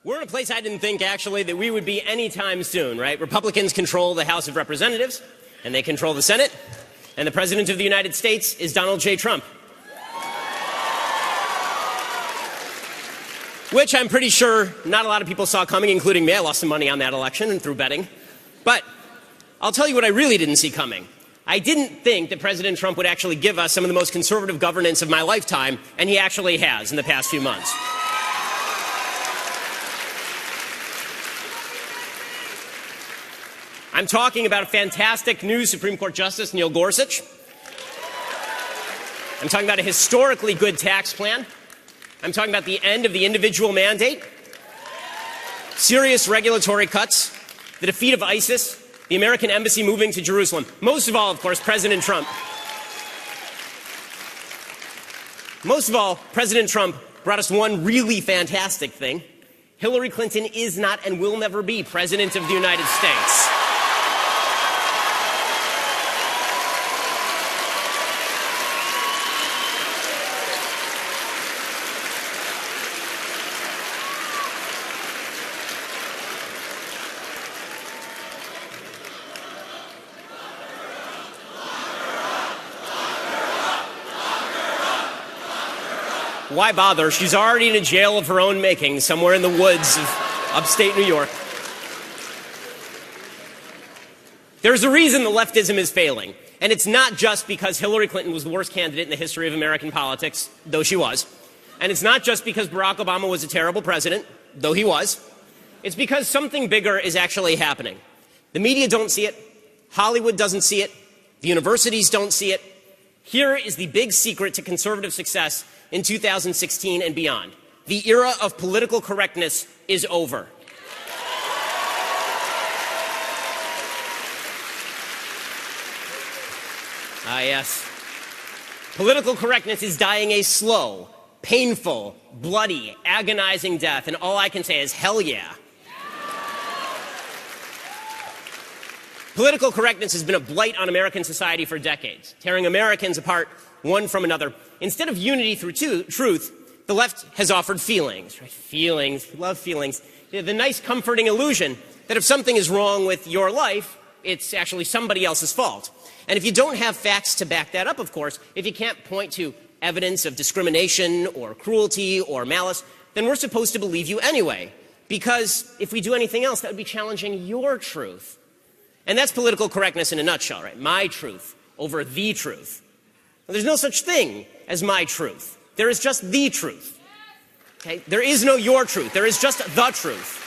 We're in a place I didn't think, actually, that we would be anytime soon, right? Republicans control the House of Representatives, and they control the Senate, and the President of the United States is Donald J. Trump. Which I'm pretty sure not a lot of people saw coming, including me. I lost some money on that election and through betting. But I'll tell you what I really didn't see coming. I didn't think that President Trump would actually give us some of the most conservative governance of my lifetime, and he actually has in the past few months. I'm talking about a fantastic new Supreme Court Justice, Neil Gorsuch. I'm talking about a historically good tax plan. I'm talking about the end of the individual mandate, serious regulatory cuts, the defeat of ISIS, the American embassy moving to Jerusalem. Most of all, of course, President Trump. Most of all, President Trump brought us one really fantastic thing. Hillary Clinton is not and will never be President of the United States. Why bother? She's already in a jail of her own making, somewhere in the woods of upstate New York. There's a reason the leftism is failing. And it's not just because Hillary Clinton was the worst candidate in the history of American politics, though she was. And it's not just because Barack Obama was a terrible president, though he was. It's because something bigger is actually happening. The media don't see it. Hollywood doesn't see it. The universities don't see it. Here is the big secret to conservative success in 2016 and beyond. The era of political correctness is over. Ah, yes. Political correctness is dying a slow, painful, bloody, agonizing death, and all I can say is, hell yeah. Political correctness has been a blight on American society for decades, tearing Americans apart one from another. Instead of unity through truth, the left has offered feelings. Right? Feelings, love feelings. The nice, comforting illusion that if something is wrong with your life, it's actually somebody else's fault. And if you don't have facts to back that up, of course, if you can't point to evidence of discrimination or cruelty or malice, then we're supposed to believe you anyway. Because if we do anything else, that would be challenging your truth. And that's political correctness in a nutshell, right? My truth over the truth. Well, there's no such thing as my truth. There is just the truth. Okay? There is no your truth. There is just the truth.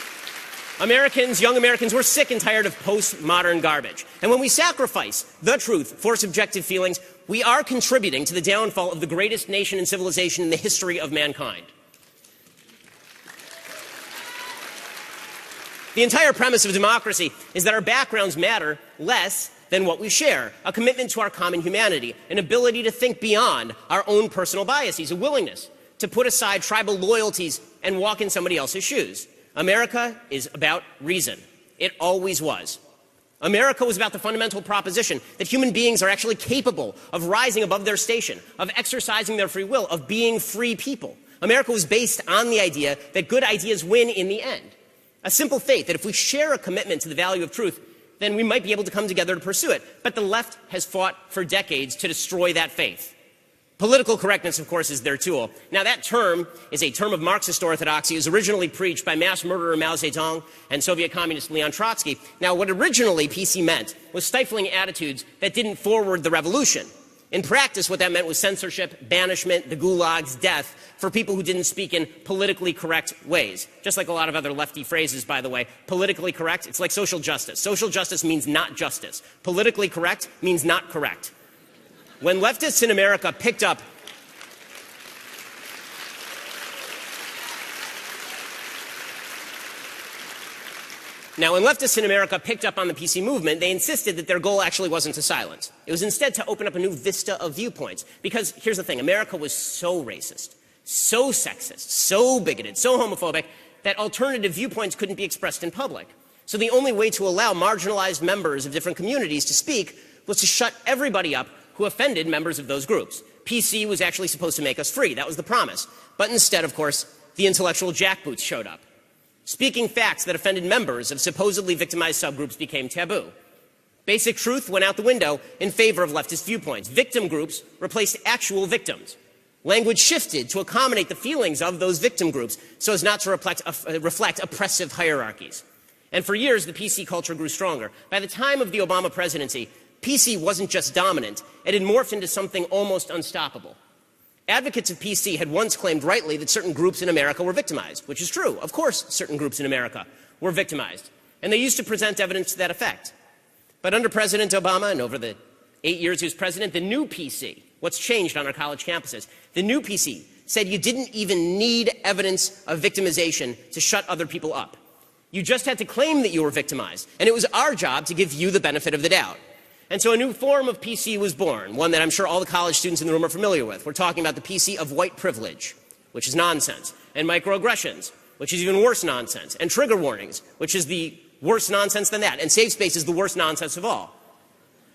Americans, young Americans, we're sick and tired of postmodern garbage. And when we sacrifice the truth for subjective feelings, we are contributing to the downfall of the greatest nation and civilization in the history of mankind. The entire premise of democracy is that our backgrounds matter less than what we share, a commitment to our common humanity, an ability to think beyond our own personal biases, a willingness to put aside tribal loyalties and walk in somebody else's shoes. America is about reason. It always was. America was about the fundamental proposition that human beings are actually capable of rising above their station, of exercising their free will, of being free people. America was based on the idea that good ideas win in the end. A simple faith that if we share a commitment to the value of truth, then we might be able to come together to pursue it. But the left has fought for decades to destroy that faith. Political correctness, of course, is their tool. Now, that term is a term of Marxist orthodoxy. It was originally preached by mass murderer Mao Zedong and Soviet communist Leon Trotsky. Now, what originally PC meant was stifling attitudes that didn't forward the revolution. In practice, what that meant was censorship, banishment, the gulags, death for people who didn't speak in politically correct ways. Just like a lot of other lefty phrases, by the way. Politically correct, it's like social justice. Social justice means not justice. Politically correct means not correct. When leftists in America picked up Now, when leftists in America picked up on the PC movement, they insisted that their goal actually wasn't to silence. It was instead to open up a new vista of viewpoints. Because here's the thing, America was so racist, so sexist, so bigoted, so homophobic, that alternative viewpoints couldn't be expressed in public. So the only way to allow marginalized members of different communities to speak was to shut everybody up who offended members of those groups. PC was actually supposed to make us free. That was the promise. But instead, of course, the intellectual jackboots showed up. Speaking facts that offended members of supposedly victimized subgroups became taboo. Basic truth went out the window in favor of leftist viewpoints. Victim groups replaced actual victims. Language shifted to accommodate the feelings of those victim groups so as not to reflect oppressive hierarchies. And for years, the PC culture grew stronger. By the time of the Obama presidency, PC wasn't just dominant, it had morphed into something almost unstoppable. Advocates of PC had once claimed rightly that certain groups in America were victimized, which is true. Of course, certain groups in America were victimized. And they used to present evidence to that effect. But under President Obama, and over the 8 years he was president, the new PC, what's changed on our college campuses, the new PC said you didn't even need evidence of victimization to shut other people up. You just had to claim that you were victimized, and it was our job to give you the benefit of the doubt. And so a new form of PC was born, one that I'm sure all the college students in the room are familiar with. We're talking about the PC of white privilege, which is nonsense, and microaggressions, which is even worse nonsense, and trigger warnings, which is the worse nonsense than that, and safe space is the worst nonsense of all.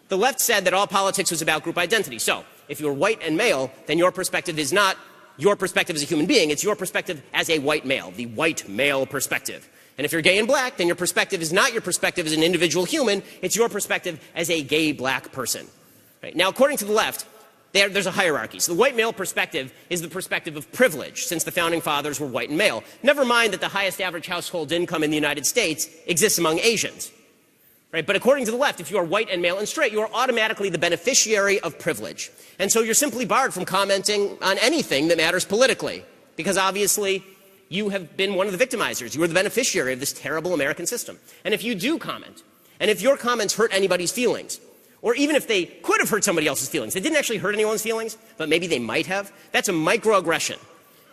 The left said that all politics was about group identity. So if you're white and male, then your perspective is not your perspective as a human being, it's your perspective as a white male, the white male perspective. And if you're gay and black, then your perspective is not your perspective as an individual human, it's your perspective as a gay black person. Right? Now, according to the left, there's a hierarchy. So the white male perspective is the perspective of privilege, since the founding fathers were white and male. Never mind that the highest average household income in the United States exists among Asians. Right? But according to the left, if you are white and male and straight, you are automatically the beneficiary of privilege. And so you're simply barred from commenting on anything that matters politically, because obviously you have been one of the victimizers. You are the beneficiary of this terrible American system. And if you do comment, and if your comments hurt anybody's feelings, or even if they could have hurt somebody else's feelings, they didn't actually hurt anyone's feelings, but maybe they might have, that's a microaggression.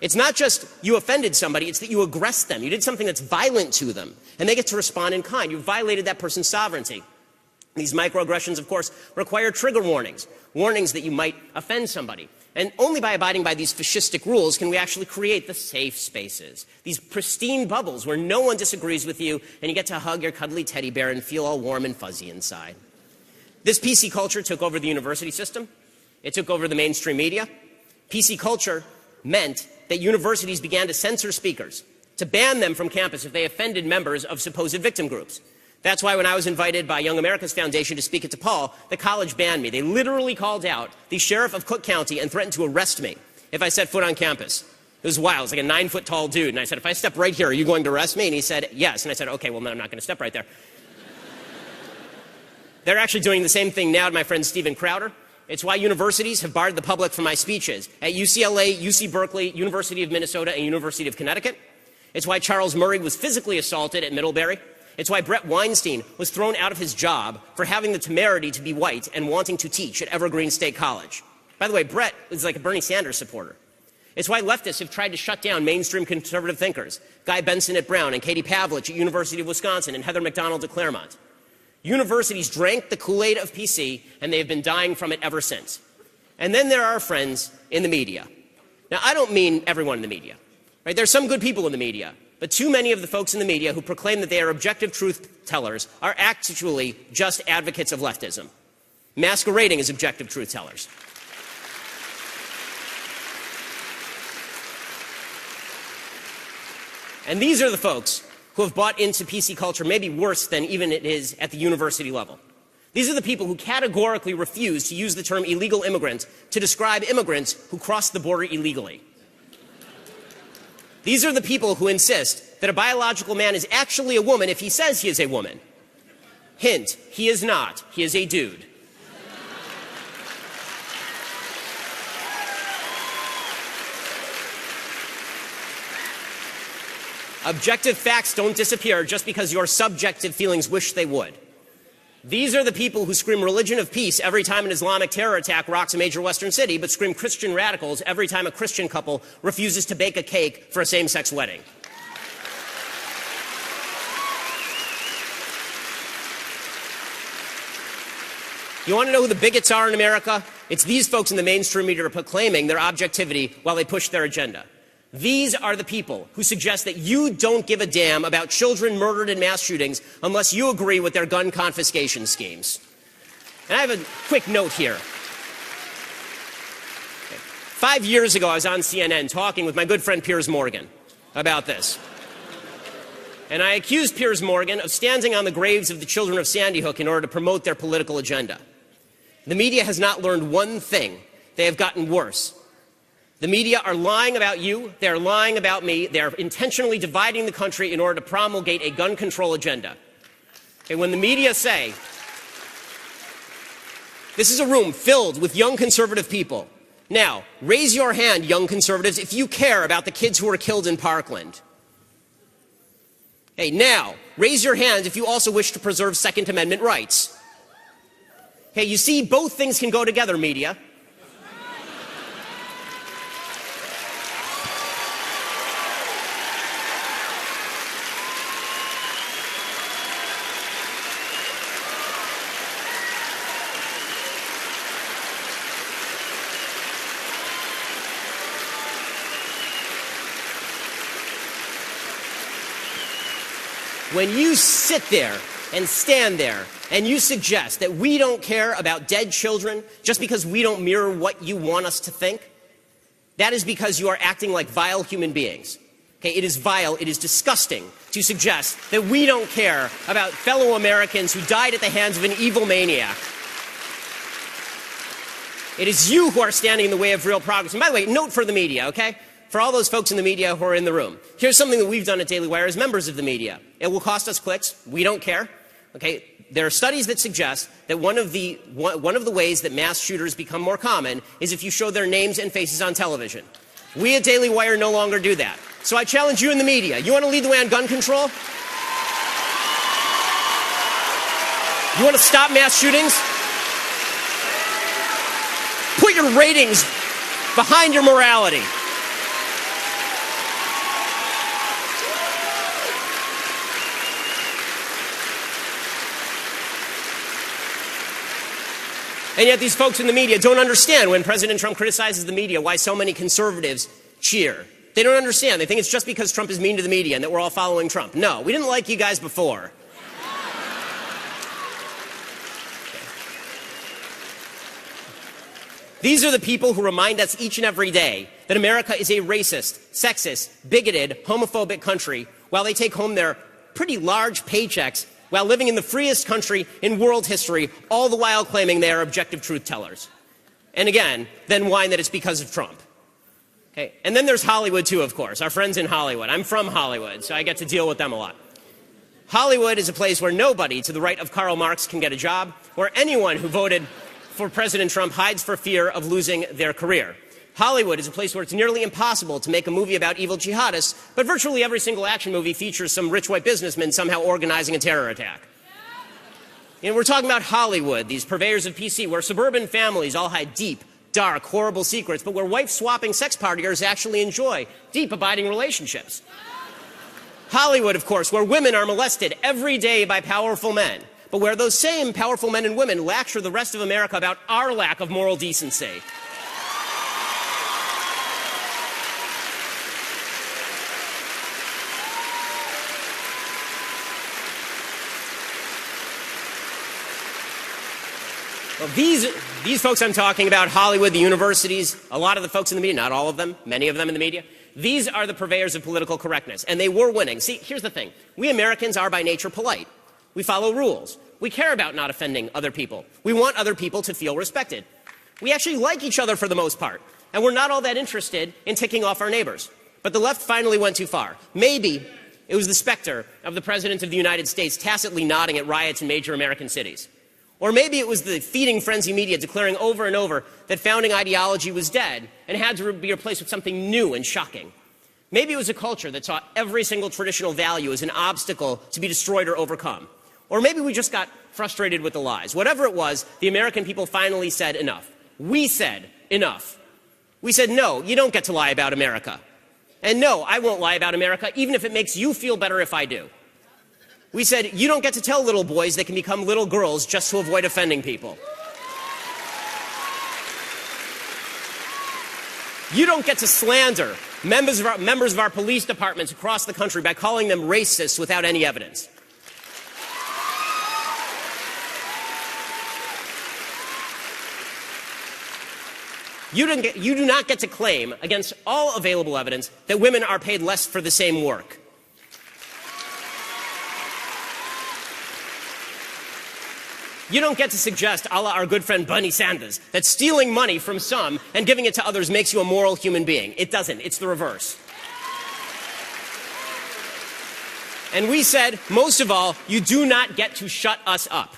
It's not just you offended somebody, it's that you aggressed them. You did something that's violent to them, and they get to respond in kind. You violated that person's sovereignty. These microaggressions, of course, require trigger warnings, warnings that you might offend somebody. And only by abiding by these fascistic rules can we actually create the safe spaces, these pristine bubbles where no one disagrees with you and you get to hug your cuddly teddy bear and feel all warm and fuzzy inside. This PC culture took over the university system. It took over the mainstream media. PC culture meant that universities began to censor speakers, to ban them from campus if they offended members of supposed victim groups. That's why when I was invited by Young America's Foundation to speak at DePaul, the college banned me. They literally called out the sheriff of Cook County and threatened to arrest me if I set foot on campus. It was wild. It was like a 9-foot-tall dude. And I said, if I step right here, are you going to arrest me? And he said, yes. And I said, okay, well, then I'm not going to step right there. They're actually doing the same thing now to my friend Steven Crowder. It's why universities have barred the public from my speeches at UCLA, UC Berkeley, University of Minnesota, and University of Connecticut. It's why Charles Murray was physically assaulted at Middlebury. It's why Brett Weinstein was thrown out of his job for having the temerity to be white and wanting to teach at Evergreen State College. By the way, Brett is like a Bernie Sanders supporter. It's why leftists have tried to shut down mainstream conservative thinkers, Guy Benson at Brown and Katie Pavlich at University of Wisconsin and Heather McDonald at Claremont. Universities drank the Kool-Aid of PC, and they have been dying from it ever since. And then there are our friends in the media. Now, I don't mean everyone in the media. Right? There's some good people in the media, but too many of the folks in the media who proclaim that they are objective truth tellers are actually just advocates of leftism, masquerading as objective truth tellers. And these are the folks who have bought into PC culture maybe worse than even it is at the university level. These are the people who categorically refuse to use the term illegal immigrant to describe immigrants who cross the border illegally. These are the people who insist that a biological man is actually a woman if he says he is a woman. Hint, he is not. He is a dude. Objective facts don't disappear just because your subjective feelings wish they would. These are the people who scream religion of peace every time an Islamic terror attack rocks a major Western city, but scream Christian radicals every time a Christian couple refuses to bake a cake for a same-sex wedding. You want to know who the bigots are in America? It's these folks in the mainstream media are proclaiming their objectivity while they push their agenda. These are the people who suggest that you don't give a damn about children murdered in mass shootings unless you agree with their gun confiscation schemes. And I have a quick note here. 5 years ago, I was on CNN talking with my good friend Piers Morgan about this. And I accuse Piers Morgan of standing on the graves of the children of Sandy Hook in order to promote their political agenda. The media has not learned one thing. They have gotten worse. The media are lying about you. They are lying about me. They are intentionally dividing the country in order to promulgate a gun control agenda. And when the media say, this is a room filled with young conservative people. Now, raise your hand, young conservatives, if you care about the kids who were killed in Parkland. Hey, now, raise your hand if you also wish to preserve Second Amendment rights. Hey, you see, both things can go together, media. When you sit there and stand there and you suggest that we don't care about dead children just because we don't mirror what you want us to think, that is because you are acting like vile human beings. Okay, it is vile, it is disgusting to suggest that we don't care about fellow Americans who died at the hands of an evil maniac. It is you who are standing in the way of real progress. And by the way, note for the media, okay? For all those folks in the media who are in the room, here's something that we've done at Daily Wire as members of the media. It will cost us clicks. We don't care. Okay? There are studies that suggest that one of the ways that mass shooters become more common is if you show their names and faces on television. We at Daily Wire no longer do that. So I challenge you in the media. You want to lead the way on gun control? You want to stop mass shootings? Put your ratings behind your morality. And yet these folks in the media don't understand when President Trump criticizes the media why so many conservatives cheer. They don't understand. They think it's just because Trump is mean to the media and that we're all following Trump. No, we didn't like you guys before. These are the people who remind us each and every day that America is a racist, sexist, bigoted, homophobic country while they take home their pretty large paychecks while living in the freest country in world history, all the while claiming they are objective truth tellers. And again, then whine that it's because of Trump. Okay? And then there's Hollywood too, of course, our friends in Hollywood. I'm from Hollywood, so I get to deal with them a lot. Hollywood is a place where nobody to the right of Karl Marx can get a job, where anyone who voted for President Trump hides for fear of losing their career. Hollywood is a place where it's nearly impossible to make a movie about evil jihadists, but virtually every single action movie features some rich white businessman somehow organizing a terror attack. You know, we're talking about Hollywood, these purveyors of PC, where suburban families all hide deep, dark, horrible secrets, but where wife-swapping sex partiers actually enjoy deep, abiding relationships. Hollywood, of course, where women are molested every day by powerful men, but where those same powerful men and women lecture the rest of America about our lack of moral decency. Well, these folks I'm talking about, Hollywood, the universities, a lot of the folks in the media, not all of them, many of them in the media, these are the purveyors of political correctness, and they were winning. See, here's the thing. We Americans are by nature polite. We follow rules. We care about not offending other people. We want other people to feel respected. We actually like each other for the most part, and we're not all that interested in ticking off our neighbors. But the left finally went too far. Maybe it was the specter of the President of the United States tacitly nodding at riots in major American cities. Or maybe it was the feeding frenzy media declaring over and over that founding ideology was dead and had to be replaced with something new and shocking. Maybe it was a culture that saw every single traditional value as an obstacle to be destroyed or overcome. Or maybe we just got frustrated with the lies. Whatever it was, the American people finally said enough. We said enough. We said, no, you don't get to lie about America. And no, I won't lie about America, even if it makes you feel better if I do. We said, you don't get to tell little boys they can become little girls just to avoid offending people. You don't get to slander members of our police departments across the country by calling them racists without any evidence. You do not get to claim, against all available evidence, that women are paid less for the same work. You don't get to suggest, a la our good friend Bernie Sanders, that stealing money from some and giving it to others makes you a moral human being. It doesn't. It's the reverse. And we said, most of all, you do not get to shut us up.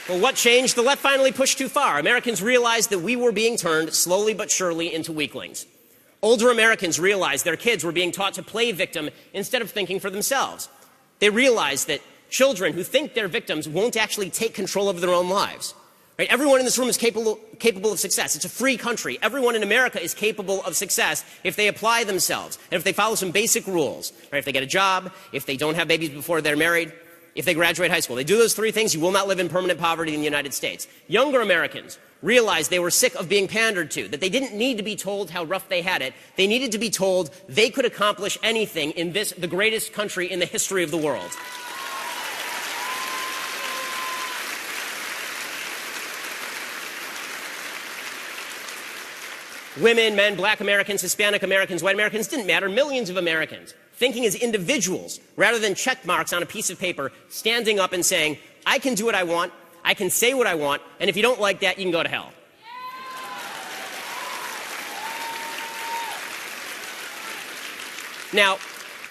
Well, what changed? The left finally pushed too far. Americans realized that we were being turned slowly but surely into weaklings. Older Americans realized their kids were being taught to play victim instead of thinking for themselves. They realized that children who think they're victims won't actually take control of their own lives. Right? Everyone in this room is capable of success. It's a free country. Everyone in America is capable of success if they apply themselves and if they follow some basic rules. Right? If they get a job, if they don't have babies before they're married, if they graduate high school. They do those three things, you will not live in permanent poverty in the United States. Younger Americans realized they were sick of being pandered to, that they didn't need to be told how rough they had it. They needed to be told they could accomplish anything in this, the greatest country in the history of the world. Women, men, black Americans, Hispanic Americans, white Americans, didn't matter. Millions of Americans thinking as individuals rather than check marks on a piece of paper, standing up and saying, I can do what I want, I can say what I want, and if you don't like that, you can go to hell. Now,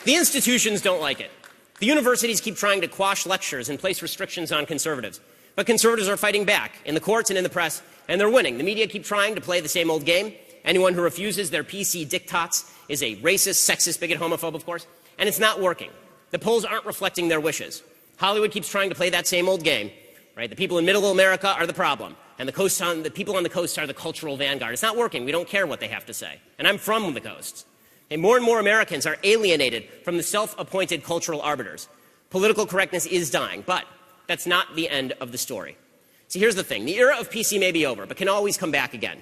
the institutions don't like it. The universities keep trying to quash lectures and place restrictions on conservatives. But conservatives are fighting back in the courts and in the press, and they're winning. The media keep trying to play the same old game. Anyone who refuses their PC diktats is a racist, sexist, bigot, homophobe, of course, and it's not working. The polls aren't reflecting their wishes. Hollywood keeps trying to play that same old game, right? The people in middle America are the problem, and the people on the coast are the cultural vanguard. It's not working. We don't care what they have to say. And I'm from the coast. And more Americans are alienated from the self-appointed cultural arbiters. Political correctness is dying, but that's not the end of the story. See, here's the thing. The era of PC may be over, but can always come back again.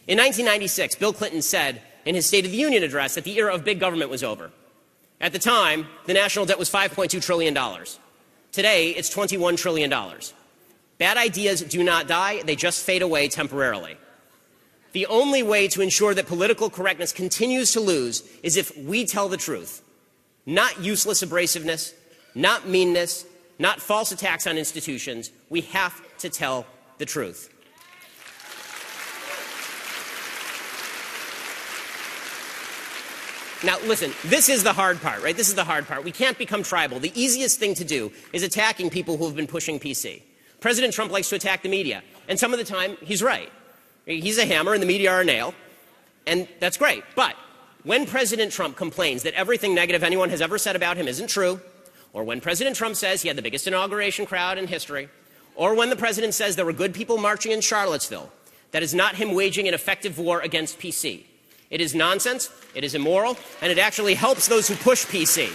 In 1996, Bill Clinton said in his State of the Union address that the era of big government was over. At the time, the national debt was $5.2 trillion. Today, it's $21 trillion. Bad ideas do not die. They just fade away temporarily. The only way to ensure that political correctness continues to lose is if we tell the truth. Not useless abrasiveness, not meanness, not false attacks on institutions. We have to tell the truth. Now, listen, this is the hard part, right? This is the hard part. We can't become tribal. The easiest thing to do is attacking people who have been pushing PC. President Trump likes to attack the media, and some of the time, he's right. He's a hammer and the media are a nail, and that's great. But when President Trump complains that everything negative anyone has ever said about him isn't true, or when President Trump says he had the biggest inauguration crowd in history, or when the president says there were good people marching in Charlottesville, that is not him waging an effective war against PC. It is nonsense, it is immoral, and it actually helps those who push PC.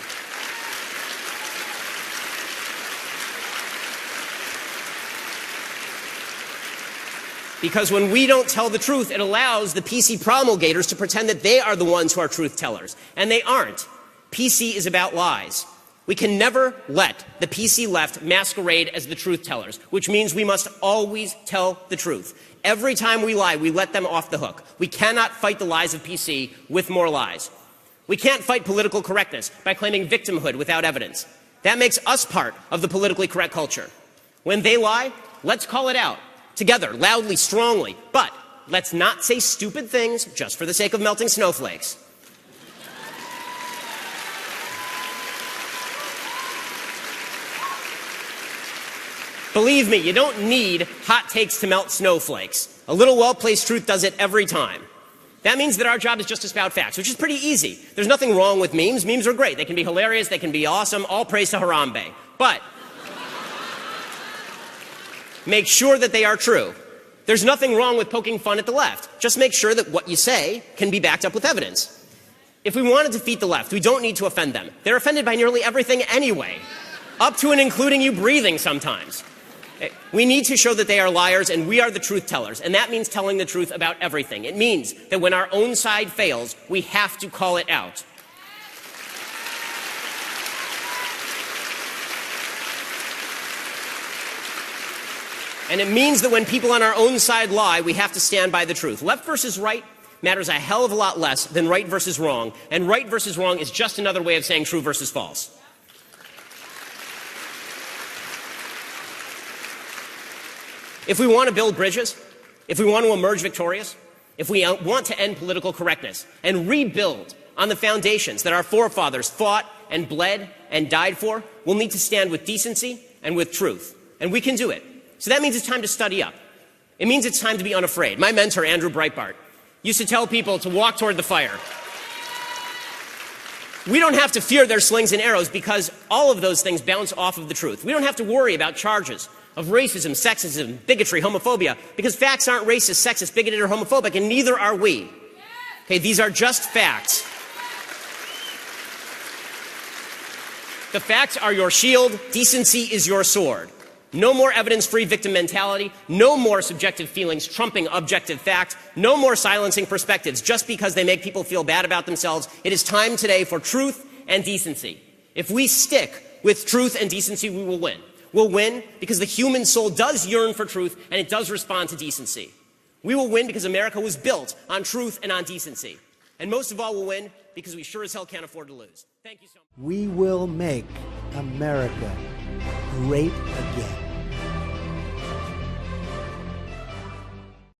Because when we don't tell the truth, it allows the PC promulgators to pretend that they are the ones who are truth tellers. And they aren't. PC is about lies. We can never let the PC left masquerade as the truth tellers, which means we must always tell the truth. Every time we lie, we let them off the hook. We cannot fight the lies of PC with more lies. We can't fight political correctness by claiming victimhood without evidence. That makes us part of the politically correct culture. When they lie, let's call it out. Together, loudly, strongly. But let's not say stupid things just for the sake of melting snowflakes. Believe me, you don't need hot takes to melt snowflakes. A little well-placed truth does it every time. That means that our job is just to spout facts, which is pretty easy. There's nothing wrong with memes. Memes are great. They can be hilarious. They can be awesome. All praise to Harambe. But make sure that they are true. There's nothing wrong with poking fun at the left. Just make sure that what you say can be backed up with evidence. If we want to defeat the left, we don't need to offend them. They're offended by nearly everything anyway, up to and including you breathing sometimes. We need to show that they are liars and we are the truth tellers, and that means telling the truth about everything. It means that when our own side fails, we have to call it out. And it means that when people on our own side lie, we have to stand by the truth. Left versus right, matters a hell of a lot less than right versus wrong, and right versus wrong is just another way of saying true versus false. If we want to build bridges, if we want to emerge victorious, if we want to end political correctness and rebuild on the foundations that our forefathers fought and bled and died for, we'll need to stand with decency and with truth. And we can do it. So that means it's time to study up. It means it's time to be unafraid. My mentor, Andrew Breitbart, used to tell people to walk toward the fire. We don't have to fear their slings and arrows because all of those things bounce off of the truth. We don't have to worry about charges of racism, sexism, bigotry, homophobia, because facts aren't racist, sexist, bigoted, or homophobic, and neither are we. Okay, these are just facts. The facts are your shield. Decency is your sword. No more evidence-free victim mentality. No more subjective feelings trumping objective fact. No more silencing perspectives just because they make people feel bad about themselves. It is time today for truth and decency. If we stick with truth and decency, we will win. We'll win because the human soul does yearn for truth and it does respond to decency. We will win because America was built on truth and on decency. And most of all, we'll win because we sure as hell can't afford to lose. Thank you so much. We will make America great again.